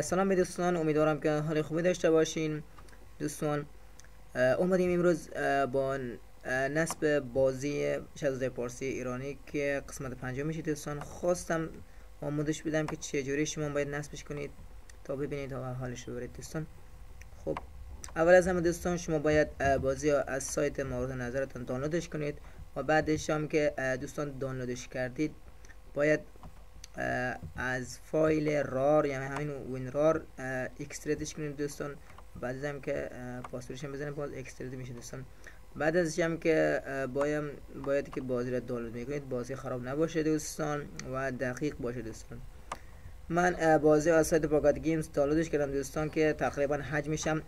سلام به دوستان، امیدوارم که حال خوبی داشته باشین. دوستان اومدیم امروز با نصب بازی شهزاده پارسی ایرانی که قسمت 5 میشه. دوستان خواستم آموزش بدم که چجوری شما باید نصبش کنید تا ببینید تا حالش رو ببرید. دوستان خب اول از همه دوستان شما باید بازی از سایت مورد نظرتون دانلودش کنید و بعدش هم که دوستان دانلودش کردید باید از فایل رار یعنی همین وین رار اکستریتش کنید دوستان. بعد از هم که پاسوردش هم بزنید باز اکستریت میشه دوستان. بعد از هم که باید که بازی را دانلود میکنید بازی خراب نباشه دوستان و دقیق باشه دوستان. من بازی از سایت پاکت گیمز دانلودش کردم دوستان که تقریبا حجمش هم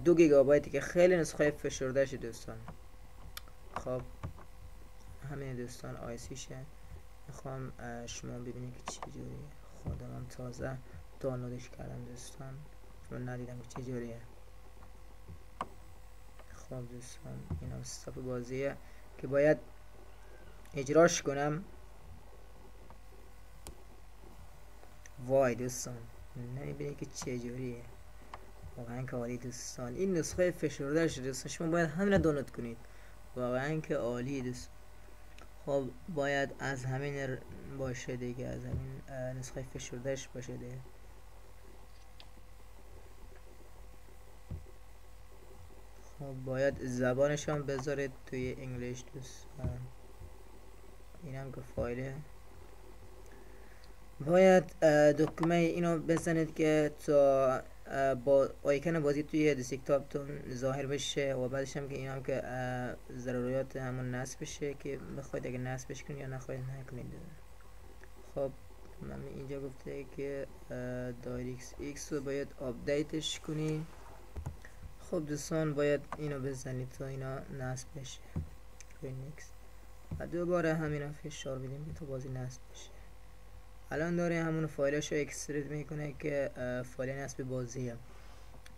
2 گیگابایت که خیلی نسخه فشرده شده دوستان. خب همین دوستان آیسیشه. میخوام شما ببینید که چجوریه. خودم تازه دانلودش کردم دوستان، چون ندیدم که چجوریه. خب دوستان این هم استاپ بازیه که باید اجراش کنم. وای دوستان نمیبینید که چجوریه، واقعا که عالی دوستان. این نسخه فشرده شده دوستان، شما باید همین دانلود کنید، واقعا که عالی دوستان. خب باید از همین باشه دیگه، از همین نسخه فشردهش باشه دیگه. خب باید زبانش هم بذارید توی انگلیش دوستان. این هم که فایله باید دکمه اینو بزنید که تا با آیکن بازی توی دسکتاپتون ظاهر بشه و بعدش هم که این هم که ضروریات همون نصب بشه که بخواید اگه نصبش کنید یا نخواید نکنید. خب من اینجا گفته که دایرکس ایکس رو باید آپدیتش کنید. خب دوستان باید اینو بزنید تا اینا نصب بشه روی نیکس و دوباره همین فشار بدیم که تا بازی نصب بشه. الان داره همون فایلش رو اکستریت میکنه که فایل نصب بازیه.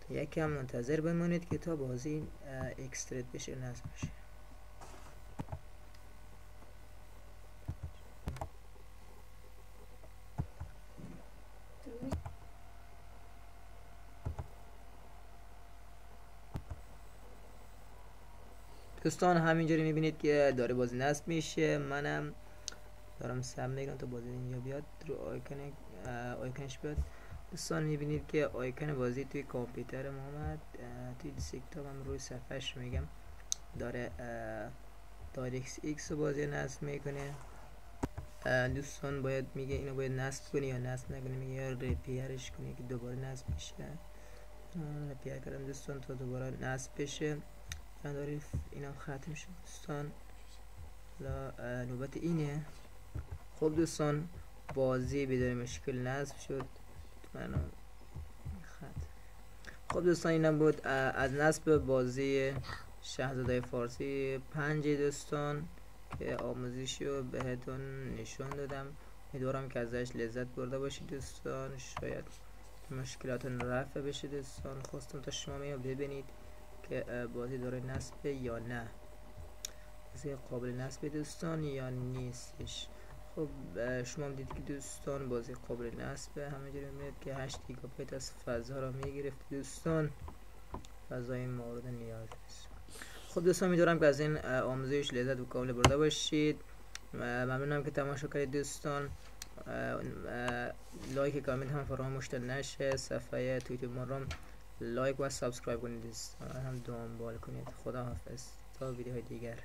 تا یکم منتظر بمانید که تا بازی اکستریت بشه نصب بشه. دوستان همینجوری میبینید که داره بازی نصب میشه. منم دارم سم میگم تا بازی اینجا بیاد رو آیکنش بیاد. دوستان میبینید که آیکن بازی توی کامپیوتر ما اومد، توی دسکتاپ هم روی صفحش میگم داره دایرکس ایکس رو بازی نصب میکنه. دوستان باید میگه اینو باید نصب کنی یا نصب نکنی، میگه یا ریپیرش کنی که دوباره نصب بشه. ریپیر کردم دوستان تا دوباره نصب بشه. داره اینم ختم شد دوستان. نوبت اینه. خب دوستان بازی بدون مشکل نصب شد. خب دوستان اینم بود از نصب بازی شهزاده فارسی 5 دوستان که آموزشیو بهتون نشون دادم. امیدوارم که ازش لذت برده باشید دوستان، شاید مشکلاتون رفع بشه دوستان. خواستم تا شما ببینید که بازی داره نصب یا نه، بازی قابل نصب دوستان یا نیستش. خب شما هم دیدید که دوستان بازی قابل نصبه. همینجوری میبینید که 8 گیگابایت از فضا را میگرفت دوستان، فضای مورد نیاز است. خب دوستان امیدوارم که از این آموزش لذت و کامل برده باشید. ممنونم که تماشا کردید دوستان. لایک کامنت هم فراموش نشه. صفحه توییتر ما رو لایک و سابسکرایب کنید دوستان، هم دنبال کنید. خدا حافظ تا ویدیوهای دیگر.